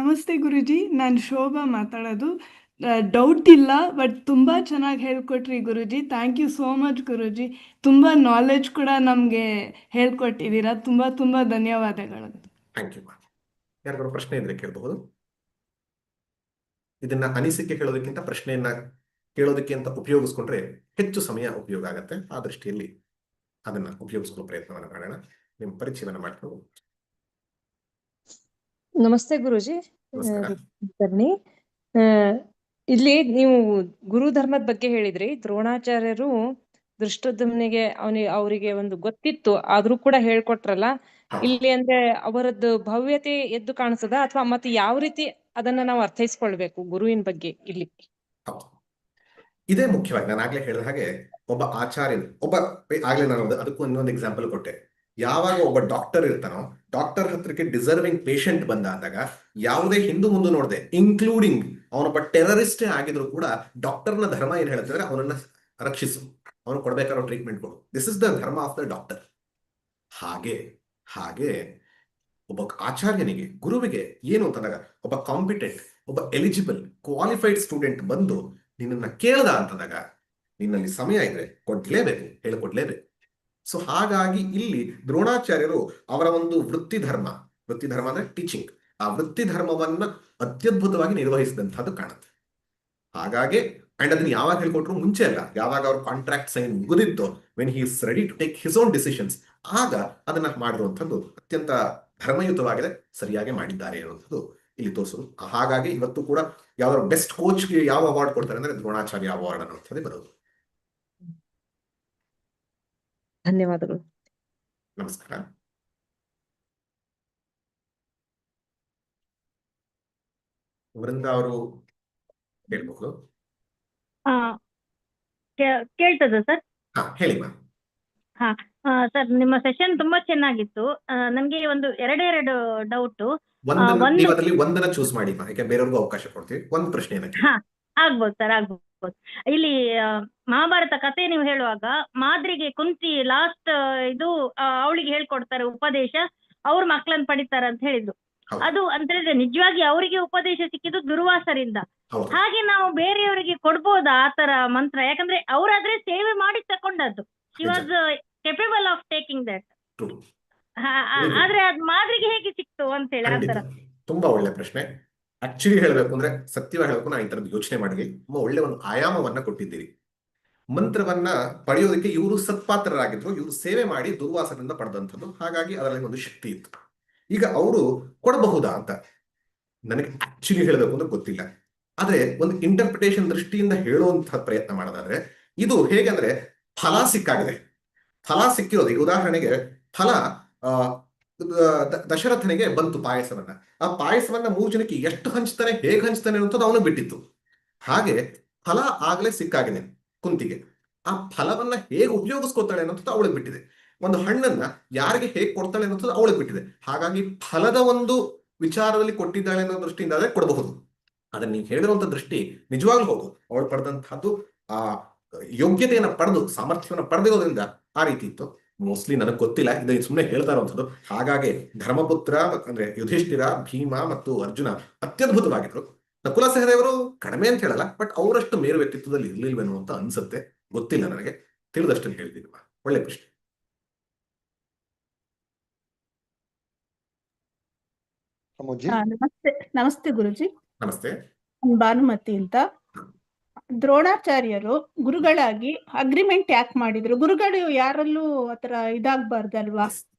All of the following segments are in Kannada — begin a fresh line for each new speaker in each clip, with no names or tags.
ನಮಸ್ತೆ ಗುರುಜಿ, ನಾನು ಶೋಭಾ ಮಾತಾಡೋದು. ಡೌಟ್ ಇಲ್ಲ, ಬಟ್ ತುಂಬ ಚೆನ್ನಾಗಿ ಹೇಳ್ಕೊಟ್ರಿ guruji. Thank you so much guruji. ತುಂಬ ನಾಲೆಡ್ಜ್ ಕೂಡ ನಮಗೆ ಹೇಳ್ಕೊಟ್ಟಿದ್ದೀರಾ. ತುಂಬ ತುಂಬ ಧನ್ಯವಾದಗಳು.
Thank you. ಯಾರಿಗಾದ್ರು ಪ್ರಶ್ನೆ ಇದ್ರೆ ಕೇಳಬಹುದು. ಇದನ್ನ ಅನಿಸಿಕೆ ಹೇಳೋದಕ್ಕಿಂತ ಪ್ರಶ್ನೆಯನ್ನ ಕೇಳೋದಕ್ಕೆ ಅಂತ ಉಪಯೋಗಿಸ್ಕೊಂಡ್ರೆ ಹೆಚ್ಚು ಸಮಯ ಉಪಯೋಗ ಆಗತ್ತೆ. ಆ ದೃಷ್ಟಿಯಲ್ಲಿ ಅದನ್ನ ಉಪಯೋಗಿಸ್ಕೊಳ್ಳೋ ಪ್ರಯತ್ನವನ್ನ ಮಾಡೋಣ. ನಿಮ್ಮ ಪರಿಚಯವನ್ನ ಮಾಡ್ಕೊಂಡು.
ನಮಸ್ತೆ ಗುರುಜಿ.
ನಮಸ್ಕಾರ.
ಬನ್ನಿ. ಇಲ್ಲಿ ನೀವು ಗುರು ಧರ್ಮದ ಬಗ್ಗೆ ಹೇಳಿದ್ರಿ. ದ್ರೋಣಾಚಾರ್ಯರು ದೃಷ್ಟದ್ಯುಮ್ನಿಗೆ ಅವರಿಗೆ ಒಂದು ಗೊತ್ತಿತ್ತು, ಆದ್ರೂ ಕೂಡ ಹೇಳ್ಕೊಟ್ರಲ್ಲ. ಇಲ್ಲಿ ಅಂದ್ರೆ ಅವರದ್ದು ಭವ್ಯತೆ ಎದ್ದು ಕಾಣಿಸದ, ಅಥವಾ ಮತ್ತೆ ಯಾವ ರೀತಿ ಅದನ್ನ ನಾವು ಅರ್ಥೈಸ್ಕೊಳ್ಬೇಕು ಗುರುವಿನ ಬಗ್ಗೆ ಇಲ್ಲಿ?
ಇದೇ ಮುಖ್ಯವಾಗಿ ನಾನು ಆಗ್ಲೇ ಹೇಳಿದ ಹಾಗೆ, ಒಬ್ಬ ಆಚಾರ್ಯನು ಆಗ್ಲೇ ನಾನು ಅದಕ್ಕೂ ಇನ್ನೊಂದು ಎಕ್ಸಾಂಪಲ್ ಕೊಟ್ಟೆ. ಯಾವಾಗ ಒಬ್ಬ ಡಾಕ್ಟರ್ ಇರ್ತಾನೋ, ಡಾಕ್ಟರ್ ಹತ್ರಕ್ಕೆ ಡಿಸರ್ವಿಂಗ್ ಪೇಷಂಟ್ ಬಂದಾದಾಗ ಯಾವುದೇ ಹಿಂದು ಮುಂದೆ ನೋಡದೆ, ಇನ್ಕ್ಲೂಡಿಂಗ್ ಅವನೊಬ್ಬ ಟೆರರಿಸ್ಟೇ ಆಗಿದ್ರು ಕೂಡ ಡಾಕ್ಟರ್ನ ಧರ್ಮ ಏನ್ ಹೇಳ್ತಾರೆ, ಅವನನ್ನ ರಕ್ಷಿಸು, ಅವನು ಕೊಡ್ಬೇಕಾರೋ ಟ್ರೀಟ್ಮೆಂಟ್ ಕೊಡು. ದಿಸ್ ಇಸ್ ದ ಧರ್ಮ ಆಫ್ ದ ಡಾಕ್ಟರ್. ಹಾಗೆ ಹಾಗೆ ಒಬ್ಬ ಆಚಾರ್ಯನಿಗೆ, ಗುರುವಿಗೆ ಏನು ಅಂತಂದಾಗ, ಒಬ್ಬ ಕಾಂಪಿಟೆಂಟ್, ಒಬ್ಬ ಎಲಿಜಿಬಲ್ ಕ್ವಾಲಿಫೈಡ್ ಸ್ಟೂಡೆಂಟ್ ಬಂದು ನಿನ್ನನ್ನ ಕೇಳ್ದ ಅಂತಂದಾಗ ನಿನ್ನಲ್ಲಿ ಸಮಯ ಇದ್ರೆ ಕೊಡ್ಲೇಬೇಕು, ಹೇಳಿಕೊಡ್ಲೇಬೇಕು. ಸೊ ಹಾಗಾಗಿ ಇಲ್ಲಿ ದ್ರೋಣಾಚಾರ್ಯರು ಅವರ ಒಂದು ವೃತ್ತಿ ಧರ್ಮ ಅಂದ್ರೆ ಟೀಚಿಂಗ್, ಆ ವೃತ್ತಿ ಧರ್ಮವನ್ನ ಅತ್ಯದ್ಭುತವಾಗಿ ನಿರ್ವಹಿಸಿದಂಥದ್ದು ಕಾಣುತ್ತೆ. ಹಾಗಾಗಿ ಅಂಡ್ ಅದನ್ನ ಯಾವಾಗ ಹೇಳ್ಕೊಟ್ರು, ಮುಂಚೆ ಅಲ್ಲ, ಯಾವಾಗ ಅವ್ರ ಕಾಂಟ್ರಾಕ್ಟ್ ಸೈನ್ ಮುಗಿದಿತ್ತು, when he is ready to take his own decisions, ಆಗ ಅದನ್ನ ಮಾಡಿರುವಂಥದ್ದು ಅತ್ಯಂತ ಧರ್ಮಯುತವಾಗಿದೆ, ಸರಿಯಾಗಿ ಮಾಡಿದ್ದಾರೆ ಅನ್ನುವಂಥದ್ದು ಇಲ್ಲಿ ತೋರಿಸೋದು. ಹಾಗಾಗಿ ಇವತ್ತು ಕೂಡ ಯಾವ್ದಾದ್ರು ಬೆಸ್ಟ್ ಕೋಚ್ಗೆ ಯಾವ ಅವಾರ್ಡ್ ಕೊಡ್ತಾರೆ ಅಂದ್ರೆ ದ್ರೋಣಾಚಾರ್ಯ ಅವಾರ್ಡ್ ಅನ್ನೋಂಥದ್ದೇ ಬರೋದು.
ಧನ್ಯವಾದಗಳು.
ನಮಸ್ಕಾರ. ವೃಂದ ಅವರು ಹೇಳ್ಬಹುದು.
ಕೇಳ್ತದ ಸರ್?
ಹೇಳಿ ಮ್ಯಾಮ್.
ಸರ್, ನಿಮ್ಮ ಸೆಷನ್ ತುಂಬಾ ಚೆನ್ನಾಗಿತ್ತು. ನನ್ಗೆ ಒಂದು ಎರಡೆರಡು ಡೌಟ್.
ಒಂದನ್ನ ಚೂಸ್ ಮಾಡಿ, ಯಾಕೆ ಬೇರೆಯವ್ರಿಗೂ ಅವಕಾಶ ಕೊಡ್ತೀವಿ. ಒಂದು ಪ್ರಶ್ನೆ
ಆಗ್ಬೋದು ಸರ್, ಆಗ್ಬೋದು. ಇಲ್ಲಿ ಮಹಾಭಾರತ ಕಥೆ ನೀವು ಹೇಳುವಾಗ ಮಾದ್ರಿಗೆ ಕುಂತಿ ಲಾಸ್ಟ್ ಇದು ಅವಳಿಗೆ ಹೇಳ್ಕೊಡ್ತಾರೆ ಉಪದೇಶ, ಅವ್ರ ಮಕ್ಕಳನ್ನ ಪಡಿತಾರೆ ಅಂತ ಹೇಳಿದ್ರು. ಅದು ಅಂತ ಹೇಳಿದ್ರೆ ನಿಜವಾಗಿ ಅವರಿಗೆ ಉಪದೇಶ ಸಿಕ್ಕಿದ್ದು ದುರ್ವಾಸರಿಂದ. ಹಾಗೆ ನಾವು ಬೇರೆಯವರಿಗೆ ಕೊಡ್ಬೋದಾ ಆತರ ಮಂತ್ರ? ಯಾಕಂದ್ರೆ ಅವರಾದ್ರೆ ಸೇವೆ ಮಾಡಿ ತಕೊಂಡದ್ದು. She was capable of taking that. ಆದ್ರೆ ಅದ್ ಮಾದ್ರಿಗೆ ಹೇಗೆ ಸಿಕ್ತು ಅಂತ ಹೇಳಿ ಆತರ.
ತುಂಬಾ ಒಳ್ಳೆ ಪ್ರಶ್ನೆ. ಆಕ್ಚುಲಿ ಹೇಳ್ಬೇಕು ಅಂದ್ರೆ, ಸತ್ಯವಾಗಿ ಹೇಳ್ಬೇಕು, ನಾನು ಈ ತರದ್ದು ಯೋಚನೆ ಮಾಡಿದ್ವಿ. ತುಂಬಾ ಒಳ್ಳೆ ಒಂದು ಆಯಾಮವನ್ನ ಕೊಟ್ಟಿದ್ದೀರಿ. ಮಂತ್ರವನ್ನ ಪಡೆಯೋದಕ್ಕೆ ಇವರು ಸತ್ಪಾತ್ರರಾಗಿದ್ರು, ಇವರು ಸೇವೆ ಮಾಡಿ ದುರ್ವಾಸದಿಂದ ಪಡೆದಂಥದ್ದು. ಹಾಗಾಗಿ ಅದರಲ್ಲಿ ಒಂದು ಶಕ್ತಿ ಇತ್ತು. ಈಗ ಅವರು ಕೊಡಬಹುದಾ ಅಂತ ನನಗೆ ಆಕ್ಚುಲಿ ಹೇಳಬೇಕು ಅಂದ್ರೆ ಗೊತ್ತಿಲ್ಲ. ಆದ್ರೆ ಒಂದು ಇಂಟರ್ಪ್ರಿಟೇಷನ್ ದೃಷ್ಟಿಯಿಂದ ಹೇಳುವಂತಹ ಪ್ರಯತ್ನ ಮಾಡೋದಾದ್ರೆ, ಇದು ಹೇಗಂದ್ರೆ ಫಲ ಸಿಕ್ಕಾಗಿದೆ. ಫಲ ಸಿಕ್ಕಿರೋದು, ಈಗ ಉದಾಹರಣೆಗೆ ಫಲ ದಶರಥನಿಗೆ ಬಂತು ಪಾಯಸವನ್ನ. ಆ ಪಾಯಸವನ್ನ 3 ಜನಕ್ಕೆ ಎಷ್ಟು ಹಂಚ್ತಾನೆ, ಹೇಗೆ ಹಂಚ್ತಾನೆ ಅನ್ನೋದು ಅವನಿಗೆ ಬಿಟ್ಟಿತ್ತು. ಹಾಗೆ ಫಲ ಆಗ್ಲೇ ಸಿಕ್ಕಾಗಿದೆ ಕುಂತಿಗೆ. ಆ ಫಲವನ್ನ ಹೇಗೆ ಉಪಯೋಗಿಸ್ಕೊತಾಳೆ ಅನ್ನೋದು ಅವಳಿಗೆ ಬಿಟ್ಟಿದೆ. ಒಂದು ಹಣ್ಣನ್ನ ಯಾರಿಗೆ ಹೇಗೆ ಕೊಡ್ತಾಳೆ ಅನ್ನೋದು ಅವಳಿಗೆ ಬಿಟ್ಟಿದೆ. ಹಾಗಾಗಿ ಫಲದ ಒಂದು ವಿಚಾರದಲ್ಲಿ ಕೊಟ್ಟಿದ್ದಾಳೆ ಅನ್ನೋ ದೃಷ್ಟಿಯಿಂದ ಆದ್ರೆ ಕೊಡಬಹುದು. ಅದನ್ನ ನೀವು ಹೇಳಿರುವಂತ ದೃಷ್ಟಿ ನಿಜವಾಗ್ಲೂ ಹೌದು. ಅವಳು ಪಡೆದಂತಹದ್ದು ಆ ಯೋಗ್ಯತೆಯನ್ನ ಪಡೆದು, ಸಾಮರ್ಥ್ಯವನ್ನು ಪಡೆದಿರೋದ್ರಿಂದ ಆ ರೀತಿ ಇತ್ತು. ಮೋಸ್ಟ್ಲಿ ನನಗೆ ಗೊತ್ತಿಲ್ಲ, ಇದನ್ನ ಸುಮ್ಮನೆ ಹೇಳ್ತಾ ಇರುವಂಥದ್ದು. ಹಾಗಾಗಿ ಧರ್ಮಪುತ್ರ ಅಂದ್ರೆ ಯುಧಿಷ್ಠಿರ, ಭೀಮ ಮತ್ತು ಅರ್ಜುನ ಅತ್ಯದ್ಭುತವಾಗಿದ್ರು. ನಕುಲ ಸಹದೇವರು ಕಡಿಮೆ ಅಂತ ಹೇಳಲ್ಲ, ಬಟ್ ಅವರಷ್ಟು ಮೇರು ವ್ಯಕ್ತಿತ್ವದಲ್ಲಿ ಇರ್ಲಿಲ್ವೇನೋ ಅಂತ ಅನ್ಸುತ್ತೆ. ಗೊತ್ತಿಲ್ಲ, ನನಗೆ ತಿಳಿದಷ್ಟನ್ನು ಹೇಳ್ತೀನಿ. ಒಳ್ಳೆ ಪ್ರಶ್ನೆ.
ನಮಸ್ತೆ ಗುರುಜಿ.
ನಮಸ್ತೆ.
ಭಾನುಮತಿ ಅಂತ. ದ್ರೋಣಾಚಾರ್ಯರು ಗುರುಗಳಾಗಿ ಅಗ್ರಿಮೆಂಟ್ ಯಾಕೆ ಮಾಡಿದ್ರು? ಗುರುಗಳು ಯಾರಲ್ಲೂ ಆತರ ಇದಾಗಬಾರ್ದಲ್ವಾ?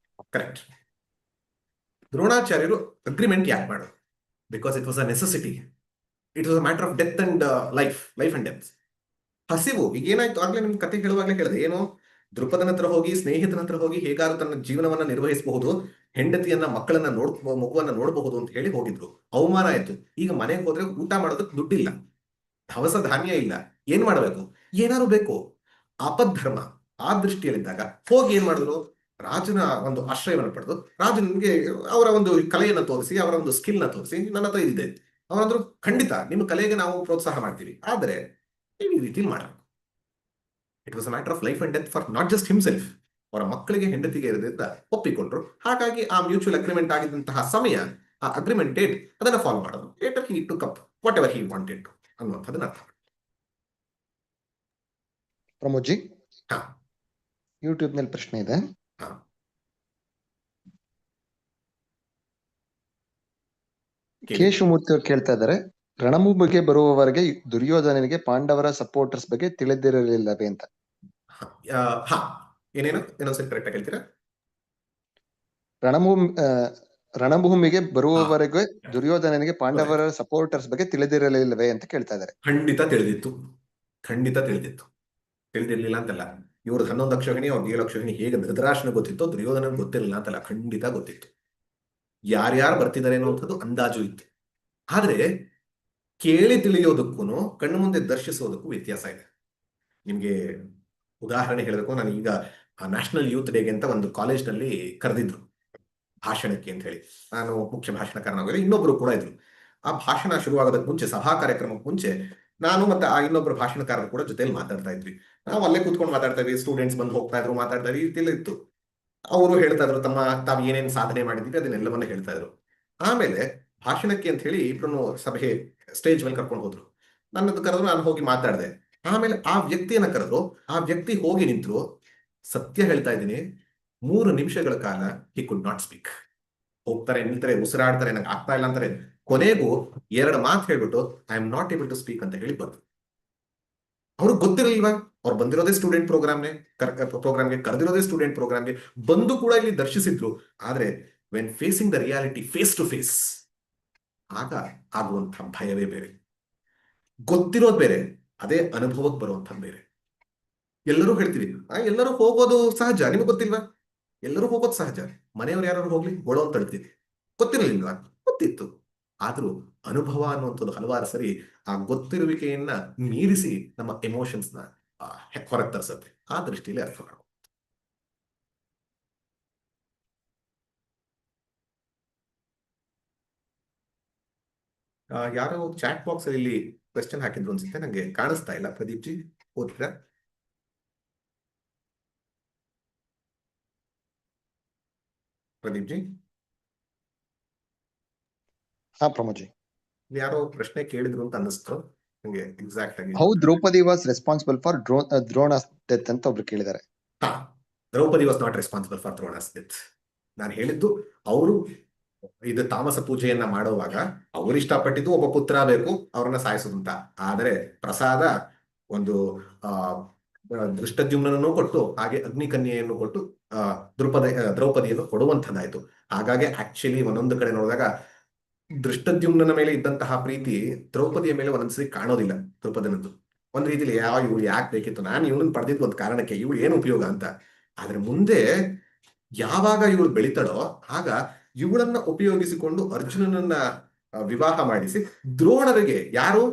ಕರೆಕ್ಟ್. ದ್ರೋಣಾಚಾರ್ಯರು ಅಗ್ರಿಮೆಂಟ್ ಯಾಕೆ ಮಾಡೋದು? Because it was a necessity. It was a matter of death and life and death. ಹಸಿವು. ಈಗ ಏನಾಯ್ತು, ಆಗ್ಲೇ ನಿಮ್ ಕತೆ ಹೇಳುವಾಗ್ಲೇ ಹೇಳಿದೆ, ಏನು, ದೃಪದನ ಹತ್ರ ಹೋಗಿ, ಸ್ನೇಹಿತನ ಹತ್ರ ಹೋಗಿ ಹೇಗಾದ್ರೂ ತನ್ನ ಜೀವನವನ್ನ ನಿರ್ವಹಿಸಬಹುದು, ಹೆಂಡತಿಯನ್ನ ಮಕ್ಕಳನ್ನ ಮಗುವನ್ನ ನೋಡಬಹುದು ಅಂತ ಹೇಳಿ ಹೋಗಿದ್ರು. ಅವಮಾನ ಆಯ್ತು. ಈಗ ಮನೆಗೆ ಹೋದ್ರೆ ಊಟ ಮಾಡೋದಕ್ಕೆ ದುಡ್ಡಿಲ್ಲ, ದವಸ ಧಾನ್ಯ ಇಲ್ಲ, ಏನ್ ಮಾಡಬೇಕು? ಏನಾದ್ರು ಬೇಕು. ಆಪದ್ಧರ್ಮ. ಆ ದೃಷ್ಟಿಯಲ್ಲಿದ್ದಾಗ ಹೋಗಿ ಏನ್ ಮಾಡಿದ್ರು, ರಾಜನ ಒಂದು ಆಶ್ರಯವನ್ನು ಪಡೆದು ರಾಜನಿಗೆ ಅವರ ಒಂದು ಕಲೆಯನ್ನ ತೋರಿಸಿ, ಅವರ ಒಂದು ಸ್ಕಿಲ್ ನ ತೋರಿಸಿ, ನನ್ನ ಹತ್ರ ಇದಿದೆ. ಅವರಂದ್ರು, ಖಂಡಿತ ನಿಮ್ಮ ಕಲೆಗೆ ನಾವು ಪ್ರೋತ್ಸಾಹ ಮಾಡ್ತೀವಿ, ಆದ್ರೆ ನೀವು ಈ ರೀತಿ ಮಾಡಬೇಕು. It was a matter of life and death for not just himself. ಅವರ ಮಕ್ಕಳಿಗೆ, ಹೆಂಡತಿಗೆ ಇರೋದ್ರಿಂದ ಒಪ್ಪಿಕೊಂಡ್ರು. ಹಾಗಾಗಿ ಆ ಮ್ಯೂಚುವಲ್ ಅಗ್ರಿಮೆಂಟ್ ಆಗಿದ್ದಂತಹ ಸಮಯ ಆ ಅಗ್ರಿಮೆಂಟ್ ಡೇಟ್ ಅದನ್ನ ಫಾಲೋ ಮಾಡೋದು. Later he took up what ever he wanted to ಅನ್ನುವಂಥದ್ದನ್ನ ಅರ್ಥ.
ಪ್ರಮೋದ್ ಜಿ,
ಹಾ
ಯೂಟ್ಯೂಬ್ ನಲ್ಲಿ ಪ್ರಶ್ನೆ ಇದೆ.
ಹಾ ಕೇಳಿ.
ಕೇಶವಮೂರ್ತಿ ಅವರು ಕೇಳ್ತಾ ಇದ್ದಾರೆ, ರಣಭೂಮಿಗೆ ಬರುವವರೆಗೆ ದುರ್ಯೋಧನನಿಗೆ ಪಾಂಡವರ ಸಪೋರ್ಟರ್ಸ್ ಬಗ್ಗೆ ತಿಳಿದಿರಲಿಲ್ಲವೇ ಅಂತ.
ಹಾ ಏನೇನು ಇನ್ನೊಂದ್ಸರಿ ಕರೆಕ್ಟ್ ಆಗಿ ಹೇಳ್ತೀರಾ?
ರಣಭೂಮಿಗೆ ಬರುವವರೆಗೆ ದುರ್ಯೋಧನನಿಗೆ ಪಾಂಡವರ ಸಪೋರ್ಟರ್ಸ್ ಬಗ್ಗೆ ತಿಳಿದಿರಲಿಲ್ಲವೇ ಅಂತ ಕೇಳ್ತಾ ಇದ್ದಾರೆ.
ಖಂಡಿತ ತಿಳಿದಿತ್ತು, ಖಂಡಿತ ತಿಳಿದಿತ್ತು. ತಿಳಿದಿರ್ಲಿಲ್ಲ ಅಂತಲ್ಲ. ಇವ್ರದ್ದು 11 ಅಕ್ಷೋಹಿಣಿ, ಅವ್ರಿಗೆ 7 ಅಕ್ಷೋಹಿಣಿ ಹೇಗೆ ಧೃತರಾಷ್ಟ್ರನಿಗೆ ಗೊತ್ತಿತ್ತು, ದುರ್ಯೋಧನನಿಗೆ ಗೊತ್ತಿರಲಿಲ್ಲ ಅಂತಲ್ಲ, ಖಂಡಿತ ಗೊತ್ತಿತ್ತು. ಯಾರ್ಯಾರು ಬರ್ತಿದ್ದಾರೆ ಅನ್ನುವಂಥದ್ದು ಅಂದಾಜು ಇತ್ತು. ಆದ್ರೆ ಕೇಳಿ ತಿಳಿಯೋದಕ್ಕೂ ಕಣ್ಣು ಮುಂದೆ ದರ್ಶಿಸೋದಕ್ಕೂ ವ್ಯತ್ಯಾಸ ಇದೆ. ನಿಮ್ಗೆ ಉದಾಹರಣೆ ಹೇಳಬೇಕು, ನಾನು ಈಗ ನ್ಯಾಷನಲ್ ಯೂತ್ ಡೇಗೆ ಅಂತ ಒಂದು ಕಾಲೇಜ್ನಲ್ಲಿ ಕರೆದಿದ್ರು ಭಾಷಣಕ್ಕೆ ಅಂತ ಹೇಳಿ. ನಾನು ಮುಖ್ಯ ಭಾಷಣಕಾರನಾಗಿದ್ದೆ, ಇನ್ನೊಬ್ರು ಕೂಡ ಇದ್ರು. ಆ ಭಾಷಣ ಶುರುವಾಗೋದಕ್ಕೆ ಮುಂಚೆ, ಸಭಾ ಕಾರ್ಯಕ್ರಮಕ್ಕೆ ಮುಂಚೆ ನಾನು ಮತ್ತೆ ಆ ಇನ್ನೊಬ್ಬರು ಭಾಷಣಕಾರರು ಕೂಡ ಜೊತೆಲಿ ಮಾತಾಡ್ತಾ ಇದ್ವಿ. ನಾವು ಅಲ್ಲೇ ಕೂತ್ಕೊಂಡು ಮಾತಾಡ್ತಾ ಇದ್ವಿ, ಸ್ಟೂಡೆಂಟ್ಸ್ ಬಂದು ಹೋಗ್ತಾ ಇದ್ರು, ಮಾತಾಡ್ತಾ ಇದ್ವಿ, ಇದೆಲ್ಲ ಇತ್ತು. ಅವರು ಹೇಳ್ತಾ ಇದ್ರು ತಾವು ಏನೇನು ಸಾಧನೆ ಮಾಡಿದ್ವಿ ಅದನ್ನೆಲ್ಲವನ್ನ ಹೇಳ್ತಾ ಇದ್ರು. ಆಮೇಲೆ ಭಾಷಣಕ್ಕೆ ಅಂತ ಹೇಳಿ ಇಬ್ರು ಸಭೆ ಸ್ಟೇಜ್ ಮೇಲೆ ಕರ್ಕೊಂಡು ಹೋದ್ರು. ನನ್ನದು ಕರೆದ್ರು, ನಾನು ಹೋಗಿ ಮಾತಾಡಿದೆ. ಆಮೇಲೆ ಆ ವ್ಯಕ್ತಿಯನ್ನ ಕರೆದ್ರು, ಆ ವ್ಯಕ್ತಿ ಹೋಗಿ ನಿಂತರು. ಸತ್ಯ ಹೇಳ್ತಾ ಇದ್ದೀನಿ, 3 ನಿಮಿಷಗಳ ಕಾಲ ಹಿ ಕುಡ್ ನಾಟ್ ಸ್ಪೀಕ್. ಹೋಗ್ತಾರೆ, ನಿಲ್ತಾರೆ, ಉಸಿರಾಡ್ತಾರೆ, ನಂಗೆ ಆಗ್ತಾ ಇಲ್ಲ ಅಂತಾರೆ. ಕೊನೆಗೂ 2 ಮಾತು ಹೇಳ್ಬಿಟ್ಟು I am not able to speak ಅಂತ ಹೇಳಿ ಬಂದ್ರು. ಅವ್ರಿಗೆ ಗೊತ್ತಿರಲಿಲ್ವಾ, ಅವ್ರು ಬಂದಿರೋದೇ ಸ್ಟೂಡೆಂಟ್ ಪ್ರೋಗ್ರಾಮ್ಗೆ ಕರೆದಿರೋದೇ ಸ್ಟೂಡೆಂಟ್ ಪ್ರೋಗ್ರಾಮ್ಗೆ ಬಂದು ಕೂಡ ಇಲ್ಲಿ ದರ್ಶಿಸಿದ್ರು. ಆದ್ರೆ when facing the reality face to face, ಆಗ ಆಗುವಂಥ ಭಯವೇ ಬೇರೆ, ಗೊತ್ತಿರೋದು ಬೇರೆ, ಅದೇ ಅನುಭವಕ್ಕೆ ಬರುವಂಥದ್ದು ಬೇರೆ. ಎಲ್ಲರೂ ಹೇಳ್ತೀವಿ ಎಲ್ಲರೂ ಹೋಗೋದು ಸಹಜ, ನಿಮಗೆ ಗೊತ್ತಿಲ್ವಾ? ಎಲ್ಲರೂ ಹೋಗೋದು ಸಹಜ. ಮನೆಯವ್ರು ಯಾರು ಹೋಗ್ಲಿ ಗೋಳೋ ಅಂತ ಹೇಳ್ತೀವಿ. ಗೊತ್ತಿರಲಿಲ್ವಾ? ಗೊತ್ತಿತ್ತು. ಆದ್ರೂ ಅನುಭವ ಅನ್ನುವಂಥದ್ದು ಹಲವಾರು ಸರಿ ಆ ಗೊತ್ತಿರುವಿಕೆಯನ್ನ ಮೀರಿಸಿ ನಮ್ಮ ಎಮೋಷನ್ಸ್ ನ ಹೊರಗೆ ತರಿಸುತ್ತೆ. ಆ ದೃಷ್ಟಿಯಲ್ಲಿ ಅರ್ಥ ಮಾಡ್ಬೋದು. ಯಾರೋ ಚಾಟ್ ಬಾಕ್ಸ್ ಅಲ್ಲಿ ಕ್ವೆಶ್ಚನ್ ಹಾಕಿದ್ರು ಅನ್ಸುತ್ತೆ, ನಂಗೆ ಕಾಣಿಸ್ತಾ ಇಲ್ಲ. ಪ್ರದೀಪ್ ಜಿ ಓದ್ತೀರಾ? ಪ್ರದೀಪ್ ಜಿ?
ಹಾ ಪ್ರಮೋದ್ ಜಿ,
ಯಾರೋ ಪ್ರಶ್ನೆ ಕೇಳಿದ್ರು ಅಂತ ಅನ್ನಿಸ್ತು ನಂಗೆ ಎಕ್ಸಾಕ್ಟ್ ಆಗಿ.
How Draupadi was responsible for Drona's death ಅಂತ ಒಬ್ರು ಕೇಳಿದ್ದಾರೆ.
ಹಾ, Draupadi was not responsible for Drona's death. ನಾನು ಹೇಳಿದ್ದು, ಅವರು ಇದು ತಾಮಸ ಪೂಜೆಯನ್ನ ಮಾಡುವಾಗ ಅವ್ರು ಇಷ್ಟಪಟ್ಟಿದ್ದು ಒಬ್ಬ ಪುತ್ರ ಬೇಕು, ಅವ್ರನ್ನ ಸಾಯಿಸೋದು ಅಂತ. ಆದರೆ ಪ್ರಸಾದ ಒಂದು ದೃಷ್ಟದ್ಯುಮ್ನನ್ನು ಕೊಟ್ಟು, ಹಾಗೆ ಅಗ್ನಿಕನ್ಯೆಯನ್ನು ಕೊಟ್ಟು ದ್ರೌಪದಿಯನ್ನು ಕೊಡುವಂಥದ್ದಾಯ್ತು. ಹಾಗಾಗಿ ಆಕ್ಚುಲಿ ಒಂದೊಂದು ಕಡೆ ನೋಡಿದಾಗ ದೃಷ್ಟದ್ಯುಮ್ನ ಮೇಲೆ ಇದ್ದಂತಹ ಪ್ರೀತಿ ದ್ರೌಪದಿಯ ಮೇಲೆ ಒಂದೊಂದ್ಸರಿ ಕಾಣೋದಿಲ್ಲ. ದ್ರೌಪದಿನದ್ದು ಒಂದ್ ರೀತಿಲಿ ಇವಳು ಯಾಕೆ ಬೇಕಿತ್ತು, ನಾನು ಇವಳನ್ನ ಪಡೆದಿದ್ದು ಒಂದು ಕಾರಣಕ್ಕೆ, ಇವಳು ಏನು ಉಪಯೋಗ ಅಂತ. ಆದ್ರೆ ಮುಂದೆ ಯಾವಾಗ ಇವಳು ಬೆಳಿತಾಳೋ ಆಗ ಇವಳನ್ನ ಉಪಯೋಗಿಸಿಕೊಂಡು ಅರ್ಜುನನನ್ನ ವಿವಾಹ ಮಾಡಿಸಿ ದ್ರೋಣರಿಗೆ, ಯಾರು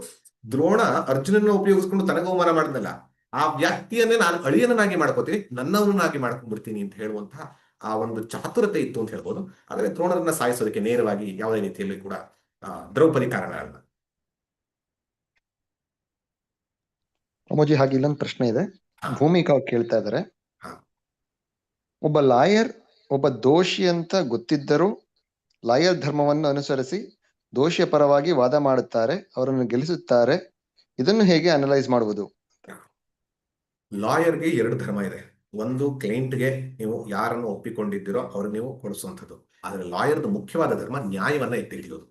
ದ್ರೋಣ ಅರ್ಜುನನ್ನ ಉಪಯೋಗಿಸ್ಕೊಂಡು ತನಗ ಅವಮಾನ ಮಾಡಿದ್ನಲ್ಲ, ಆ ವ್ಯಕ್ತಿಯನ್ನೇ ನಾನು ಅಳಿಯನನ್ನಾಗಿ ಮಾಡ್ಕೋತೀನಿ, ನನ್ನವನನ್ನಾಗಿ ಮಾಡ್ಕೊಂಡ್ಬಿಡ್ತೀನಿ ಅಂತ ಹೇಳುವಂತಹ ಆ ಒಂದು ಚಾತುರತೆ ಇತ್ತು ಅಂತ ಹೇಳ್ಬೋದು. ಆದ್ರೆ ದ್ರೋಣರನ್ನ ಸಾಯಿಸೋದಕ್ಕೆ ನೇರವಾಗಿ ಯಾವುದೇ ರೀತಿಯಲ್ಲಿ ಕೂಡ ದ್ರೌಪದಿ ಕಾರಣ ಅಲ್ಲ.
ಪ್ರಮೋಜಿ, ಹಾಗೆ ಇಲ್ಲೊಂದು ಪ್ರಶ್ನೆ ಇದೆ. ಭೂಮಿಕಾ ಅವ್ರು ಕೇಳ್ತಾ ಇದ್ದಾರೆ, ಒಬ್ಬ ಲಾಯರ್ ಒಬ್ಬ ದೋಷಿ ಅಂತ ಗೊತ್ತಿದ್ದರೂ ಲಾಯರ್ ಧರ್ಮವನ್ನು ಅನುಸರಿಸಿ ದೋಷಿಯ ಪರವಾಗಿ ವಾದ ಮಾಡುತ್ತಾರೆ, ಅವರನ್ನು ಗೆಲ್ಲಿಸುತ್ತಾರೆ. ಇದನ್ನು ಹೇಗೆ ಅನಲೈಸ್ ಮಾಡುವುದು?
ಲಾಯರ್ಗೆ 2 ಧರ್ಮ ಇದೆ. ಒಂದು, ಕ್ಲೈಂಟ್ಗೆ ನೀವು ಯಾರನ್ನು ಒಪ್ಪಿಕೊಂಡಿದ್ದೀರೋ ಅವ್ರು ನೀವು ಕೊಡಿಸುವಂಥದ್ದು. ಆದ್ರೆ ಲಾಯರ್ದು ಮುಖ್ಯವಾದ ಧರ್ಮ ನ್ಯಾಯವನ್ನ ಎತ್ತಿ ಹಿಡಿಯೋದು.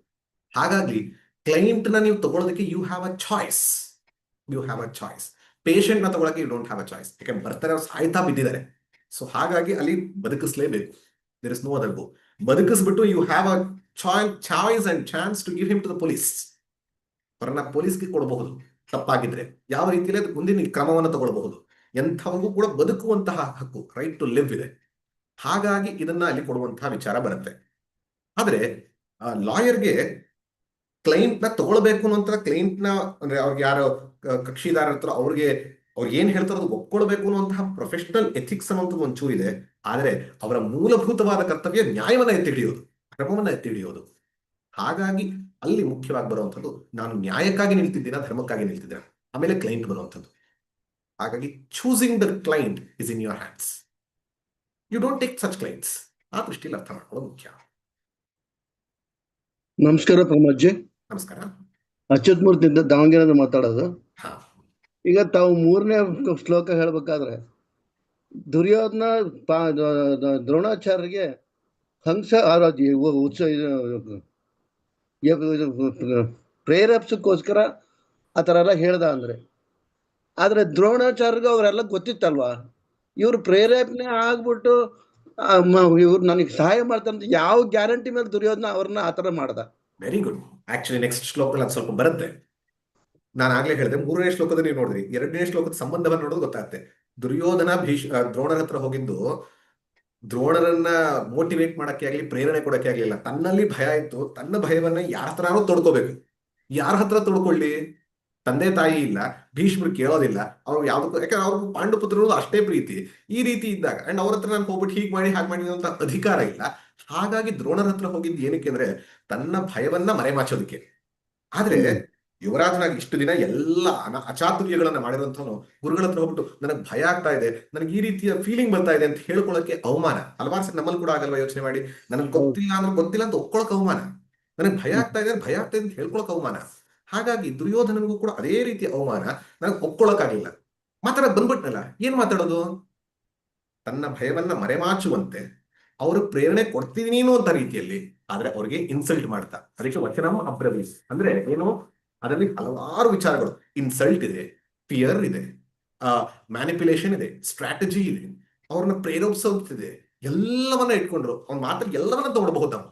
ಹಾಗಾಗಿ ಕ್ಲೈಂಟ್ ನ ನೀವು ತಗೊಳ್ಳೋದಕ್ಕೆ you have a choice. Patient ನ ತಗೊಳಕ್ಕೆ you don't have a choice. ಯಾಕೆ ಬರ್ತಾರೆ, ಅವ್ರು ಸಾಯ್ತಾ ಬಿದ್ದಿದ್ದಾರೆ. ಸೊ ಹಾಗಾಗಿ ಅಲ್ಲಿ ಬದುಕಿಸ್ಲೇಬೇಕು. There is no other go. ಬದುಕಿಸ್ಬಿಟ್ಟು you have a choice and chance to give him to the police. ಅವರನ್ನ ಪೊಲೀಸ್ಗೆ ಕೊಡಬಹುದು ತಪ್ಪಾಗಿದ್ರೆ, ಯಾವ ರೀತಿಯಲ್ಲಿ ಅದಕ್ಕೆ ಮುಂದಿನ ಕ್ರಮವನ್ನು ತಗೊಳ್ಬಹುದು. ಎಂಥವರಿಗೂ ಕೂಡ ಬದುಕುವಂತಹ ಹಕ್ಕು, ರೈಟ್ ಟು ಲಿವ್ ಇದೆ. ಹಾಗಾಗಿ ಇದನ್ನ ಅಲ್ಲಿ ಕೊಡುವಂತಹ ವಿಚಾರ ಬರುತ್ತೆ. ಆದ್ರೆ ಲಾಯರ್ಗೆ ಕ್ಲೈಂಟ್ ನ ತಗೊಳ್ಬೇಕು ಅನ್ನುವಂತ, ಕ್ಲೈಂಟ್ ನ ಅಂದ್ರೆ ಅವ್ರಿಗೆ ಯಾರು ಕಕ್ಷಿದಾರ ಇರ್ತಾರೋ ಅವ್ರಿಗೆ ಏನ್ ಹೇಳ್ತಾರೋ ಅದು ಒಪ್ಕೊಳ್ಬೇಕು ಅನ್ನುವಂತಹ ಪ್ರೊಫೆಷನಲ್ ಎಥಿಕ್ಸ್ ಅನ್ನುವಂಥದ್ದು ಒಂಚೂರು ಇದೆ. ಆದ್ರೆ ಅವರ ಮೂಲಭೂತವಾದ ಕರ್ತವ್ಯ ನ್ಯಾಯವನ್ನ ಎತ್ತಿ ಹಿಡಿಯೋದು, ಕ್ರಮವನ್ನ ಎತ್ತಿ ಹಿಡಿಯೋದು. ಹಾಗಾಗಿ ಅಲ್ಲಿ ಮುಖ್ಯವಾಗಿ ಬರುವಂಥದ್ದು, ನಾನು ನ್ಯಾಯಕ್ಕಾಗಿ ನಿಲ್ತಿದ್ದೀನ, ಧರ್ಮಕ್ಕಾಗಿ ನಿಲ್ತಿದ್ದೀನ, ಆಮೇಲೆ ಕ್ಲೈಂಟ್ ಬರುವಂಥದ್ದು. ಹಾಗಾಗಿ choosing the client is in your hands. You don't take such clients. ಆ ದೃಷ್ಟಿಯಲ್ಲಿ ಅರ್ಥ ಮಾಡ್ಕೊಳ್ಳೋದು ಮುಖ್ಯ.
ನಮಸ್ಕಾರ ಪ್ರಮೋದ್ಜಿ.
ನಮಸ್ಕಾರ.
ಅಚ್ಯುತ್ ಮೂರ್ತಿಯಿಂದ ದಾವಣಗೆರೆಯಿಂದ ಮಾತಾಡೋದು.
ಹಾ
ಈಗ ತಾವು 3ನೇ ಶ್ಲೋಕ ಹೇಳ್ಬೇಕಾದ್ರೆ ದುರ್ಯೋಧನ ದ್ರೋಣಾಚಾರ್ಯರಿಗೆ ಹಂಸ ಪ್ರೇರೇಪಿಸಕ್ಕೋಸ್ಕರ ಆ ಥರ ಎಲ್ಲ ಹೇಳ್ದ ಅಂದ್ರೆ, ಆದ್ರೆ ದ್ರೋಣಾಚಾರ್ಯಗೆ ಅವರೆಲ್ಲ ಗೊತ್ತಿತ್ತಲ್ವಾ, ಇವ್ರು ಪ್ರೇರೇಪಣೆ ಆಗ್ಬಿಟ್ಟು ಇವ್ರು ನನಗೆ ಸಹಾಯ ಮಾಡ್ತಾರೆ ಯಾವ ಗ್ಯಾರಂಟಿ ಮೇಲೆ ದುರ್ಯೋಧನ ಅವ್ರನ್ನ ಆ ಥರ ಮಾಡ್ದ?
Very good. ಆಕ್ಚುಲಿ ನೆಕ್ಸ್ಟ್ ಶ್ಲೋಕದಲ್ಲಿ ಅದು ಸ್ವಲ್ಪ ಬರುತ್ತೆ. ನಾನು ಆಗ್ಲೇ ಹೇಳಿದೆ 3ನೇ ಶ್ಲೋಕದಲ್ಲಿ ನೀವು ನೋಡಿದ್ರಿ, 2ನೇ ಶ್ಲೋಕದ ಸಂಬಂಧವನ್ನು ನೋಡೋದು ಗೊತ್ತಾಗುತ್ತೆ. ದುರ್ಯೋಧನ ದ್ರೋಣರ ಹತ್ರ ಹೋಗಿದ್ದು ದ್ರೋಣರನ್ನ ಮೋಟಿವೇಟ್ ಮಾಡಕ್ಕೆ ಆಗ್ಲಿ, ಪ್ರೇರಣೆ ಕೊಡಕ್ಕೆ ಆಗ್ಲಿಲ್ಲ. ತನ್ನಲ್ಲಿ ಭಯ ಇತ್ತು, ತನ್ನ ಭಯವನ್ನ ಯಾರ ಹತ್ರನೂ ತೊಡ್ಕೋಬೇಕು. ಯಾರ ಹತ್ರ ತೊಡ್ಕೊಳ್ಳಿ? ತಂದೆ ತಾಯಿ ಇಲ್ಲ, ಭೀಷ್ಮರು ಕೇಳೋದಿಲ್ಲ, ಅವ್ರು ಯಾವ್ದಕ್ಕೂ, ಯಾಕಂದ್ರೆ ಅವ್ರಿಗೆ ಪಾಂಡುಪುತ್ರರು ಅಷ್ಟೇ ಪ್ರೀತಿ. ಈ ರೀತಿ ಇದ್ದಾಗ ಅಂಡ್ ಅವ್ರ ಹತ್ರ ನಾನು ಹೋಗ್ಬಿಟ್ಟು ಹೀಗೆ ಮಾಡಿ ಹಾಗೆ ಮಾಡಿ ಅಂತ ಅಧಿಕಾರ ಇಲ್ಲ. ಹಾಗಾಗಿ ದ್ರೋಣರ ಹತ್ರ ಹೋಗಿದ್ದು ಏನಕ್ಕೆ ಅಂದ್ರೆ ತನ್ನ ಭಯವನ್ನ ಮರೆಮಾಚೋದಕ್ಕೆ. ಆದ್ರೆ ಯುವರಾಜನಾಗಿ ಇಷ್ಟು ದಿನ ಎಲ್ಲ ಅಚಾತುರ್ಯಗಳನ್ನ ಮಾಡಿರುವಂತವನು ಗುರುಗಳ ಹತ್ರ ಹೋಗ್ಬಿಟ್ಟು ನನಗೆ ಭಯ ಆಗ್ತಾ ಇದೆ, ನನಗೆ ಈ ರೀತಿಯ ಫೀಲಿಂಗ್ ಬರ್ತಾ ಇದೆ ಅಂತ ಹೇಳ್ಕೊಳಕ್ಕೆ ಅವಮಾನ. ಹಲವಾರು ಸರಿ ನಮ್ಮಲ್ಲಿ ಕೂಡ ಆಗಲ್ವಾ? ಯೋಚನೆ ಮಾಡಿ, ನನಗೆ ಗೊತ್ತಿಲ್ಲ ಅಂದ್ರೆ ಗೊತ್ತಿಲ್ಲ ಅಂತ ಒಪ್ಕೊಳಕ್ ಅವಮಾನ, ನನಗೆ ಭಯ ಆಗ್ತಾ ಇದೆ ಅಂತ ಹೇಳ್ಕೊಳಕ್ ಅವಮಾನ. ಹಾಗಾಗಿ ದುರ್ಯೋಧನನಿಗೂ ಕೂಡ ಅದೇ ರೀತಿಯ ಅವಮಾನ, ನನಗೆ ಒಪ್ಕೊಳಕ್ಕಾಗ್ಲಿಲ್ಲ. ಮಾತಾಡಕ್ ಬಂದ್ಬಿಟ್ನಲ್ಲ, ಏನ್ ಮಾತಾಡೋದು? ತನ್ನ ಭಯವನ್ನ ಮರೆಮಾಚುವಂತೆ ಅವರು ಪ್ರೇರಣೆ ಕೊಡ್ತೀನಿ ಅಂತ ರೀತಿಯಲ್ಲಿ, ಆದ್ರೆ ಅವ್ರಿಗೆ ಇನ್ಸಲ್ಟ್ ಮಾಡ್ತಾ. ಅದಕ್ಕೆ ವಚನಂ ಅಬ್ರವೀತ್ ಅಂದ್ರೆ ಏನು? ಅದರಲ್ಲಿ ಹಲವಾರು ವಿಚಾರಗಳು, ಇನ್ಸಲ್ಟ್ ಇದೆ, ಫಿಯರ್ ಇದೆ, ಮ್ಯಾನಿಪ್ಯುಲೇಷನ್ ಇದೆ, ಸ್ಟ್ರಾಟಜಿ ಇದೆ, ಅವ್ರನ್ನ ಪ್ರೇರೇಪಿಸೋದಿದೆ. ಎಲ್ಲವನ್ನ ಇಟ್ಕೊಂಡ್ರು ಅವ್ನ ಮಾತಲ್ಲಿ ಎಲ್ಲವನ್ನ ತಗೊಳ್ಬಹುದು ನಾವು.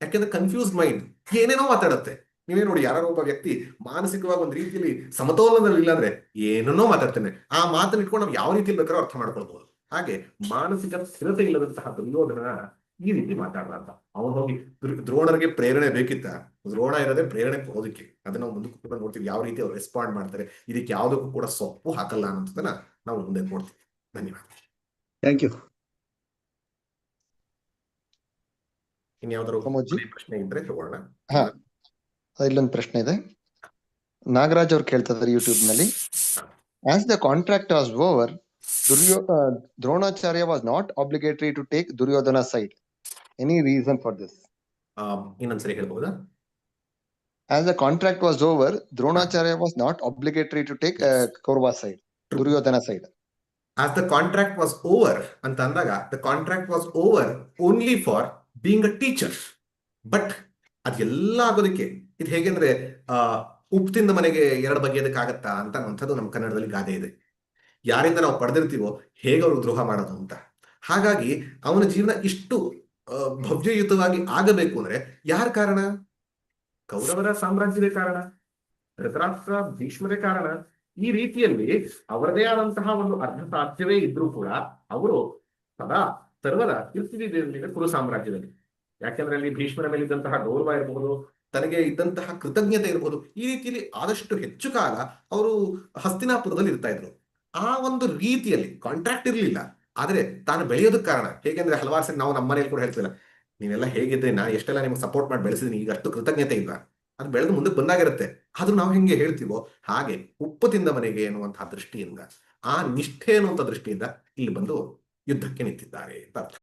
ಯಾಕೆಂದ್ರೆ ಕನ್ಫ್ಯೂಸ್ಡ್ ಮೈಂಡ್ ಏನೇನೋ ಮಾತಾಡುತ್ತೆ. ನೀವೇ ನೋಡಿ, ಯಾರೋ ಒಬ್ಬ ವ್ಯಕ್ತಿ ಮಾನಸಿಕವಾಗಿ ಒಂದು ರೀತಿಯಲ್ಲಿ ಸಮತೋಲನದಲ್ಲಿ ಇಲ್ಲ ಅಂದ್ರೆ ಏನನ್ನೋ ಮಾತಾಡ್ತಾನೆ. ಆ ಮಾತನ್ನ ಇಟ್ಕೊಂಡು ನಾವು ಯಾವ ರೀತಿಯಲ್ಲಿ ಬೇಕಾದ್ರೂ ಅರ್ಥ ಮಾಡ್ಕೊಳ್ಬಹುದು. ಹಾಗೆ ಮಾನಸಿಕ ಸ್ಥಿರತೆ ಇಲ್ಲದಂತಹ ದುರ್ಯೋಧನ ಈ ರೀತಿ ಮಾತಾಡ್ದ. ಅವನು ಹೋಗಿ ದ್ರೋಣರಿಗೆ ಪ್ರೇರಣೆ ಬೇಕಿತ್ತ? ದ್ರೋಣ ಇರೋದೇ ಪ್ರೇರಣೆ ಕೊಡೋದಕ್ಕೆ. ಅದನ್ನ ನಾವು ಮುಂದಕ್ಕೆ ಕೂಡ ನೋಡ್ತೀವಿ, ಯಾವ ರೀತಿ ಅವ್ರು ರೆಸ್ಪಾಂಡ್ ಮಾಡ್ತಾರೆ. ಇದಕ್ಕೆ ಯಾವುದಕ್ಕೂ ಕೂಡ ಸೊಪ್ಪು ಹಾಕಲ್ಲ ಅನ್ನೋದನ್ನ ನಾವು ಮುಂದೆ ನೋಡ್ತೀವಿ. ಧನ್ಯವಾದ.
Thank you.
ಇನ್ಯಾವ್ದಾದ್ರು
ಪ್ರಮೋದ್ಜಿ?
ಪ್ರಶ್ನೆ ಇದ್ರೆ ತಗೊಳ್ಳೋಣ.
ಹಾ, ಇಲ್ಲೊಂದು ಪ್ರಶ್ನೆ ಇದೆ. ನಾಗರಾಜ್ ಅವ್ರು ಕೇಳ್ತಾ ಇದ್ದಾರೆ ಯೂಟ್ಯೂಬ್ ನಲ್ಲಿ, as the contract was over, Dronacharya was not obligatory to take Duryodhana's side. Any reason for this?
ಇನ್ನೊಂದ್ಸರಿ ಹೇಳ್ಬಹುದಾ?
As the contract was over, Dronacharya was not obligatory to take Kaurva's side, Duryodhana's side.
As the contract was over ಅಂತ ಅಂದಾಗ, the contract was over only for being a teacher. But ಅದೆಲ್ಲ ಆಗೋದಕ್ಕೆ ಇದು ಹೇಗೆಂದ್ರೆ ಉಪ್ಪು ತಿಂದ ಮನೆಗೆ ಎರಡು ಬಗೆಯೋದಕ್ಕಾಗತ್ತಾ ಅಂತ ಅನ್ನುವಂಥದ್ದು ನಮ್ಮ ಕನ್ನಡದಲ್ಲಿ ಗಾದೆ ಇದೆ. ಯಾರಿಂದ ನಾವು ಪಡೆದಿರ್ತೀವೋ ಹೇಗೆ ಅವರು ದ್ರೋಹ ಮಾಡೋದು ಅಂತ. ಹಾಗಾಗಿ ಅವನ ಜೀವನ ಇಷ್ಟು ಭವ್ಯಯುತವಾಗಿ ಆಗಬೇಕು ಅಂದ್ರೆ ಯಾರ ಕಾರಣ? ಕೌರವರ ಸಾಮ್ರಾಜ್ಯವೇ ಕಾರಣ, ಧೃತರಾಷ್ಟ್ರ ಭೀಷ್ಮರೇ ಕಾರಣ. ಈ ರೀತಿಯಲ್ಲಿ ಅವರದೇ ಆದಂತಹ ಒಂದು ಅರ್ಧ ಸಾಧ್ಯವೇ ಇದ್ರೂ ಕೂಡ ಅವರು ಸದಾ ಸರ್ವದ ಇರ್ತಿದ್ದ ಕುರು ಸಾಮ್ರಾಜ್ಯದಲ್ಲಿ. ಯಾಕೆಂದ್ರೆ ಅಲ್ಲಿ ಭೀಷ್ಮರ ಮೇಲಿದ್ದಂತಹ ಗೌರವ ಇರಬಹುದು, ತನಗೆ ಇದ್ದಂತಹ ಕೃತಜ್ಞತೆ ಇರಬಹುದು. ಈ ರೀತಿಯಲ್ಲಿ ಆದಷ್ಟು ಹೆಚ್ಚು ಕಾಲ ಅವರು ಹಸ್ತಿನಾಪುರದಲ್ಲಿ ಇರ್ತಾ ಇದ್ರು. ಆ ಒಂದು ರೀತಿಯಲ್ಲಿ ಕಾಂಟ್ರಾಕ್ಟ್ ಇರ್ಲಿಲ್ಲ, ಆದ್ರೆ ತಾನು ಬೆಳೆಯೋದಕ್ಕೆ ಕಾರಣ. ಹೇಗೆಂದ್ರೆ ಹಲವಾರು ಸರಿ ನಾವು ನಮ್ಮ ಮನೇಲಿ ಕೂಡ ಹೇಳ್ತಿಲ್ಲ, ನೀವೆಲ್ಲ ಹೇಗಿದ್ರೆ ನಾ ಎಷ್ಟೆಲ್ಲ ನಿಮ್ಗೆ ಸಪೋರ್ಟ್ ಮಾಡಿ ಬೆಳೆಸಿದೀನಿ, ಈಗ ಅಷ್ಟು ಕೃತಜ್ಞತೆ ಇಲ್ಲ. ಅದು ಬೆಳೆದು ಮುಂದಕ್ಕೆ ಬಂದಾಗಿರುತ್ತೆ. ಆದ್ರೂ ನಾವು ಹೆಂಗೆ ಹೇಳ್ತೀವೋ ಹಾಗೆ ಉಪ್ಪು ತಿಂದ ಮನೆಗೆ ಎನ್ನುವಂತಹ ದೃಷ್ಟಿಯಿಂದ, ಆ ನಿಷ್ಠೆ ಎನ್ನುವಂಥ ದೃಷ್ಟಿಯಿಂದ ಇಲ್ಲಿ ಬಂದು ಯುದ್ಧಕ್ಕೆ ನಿಂತಿದ್ದಾರೆ ಅಂತ ಅರ್ಥ.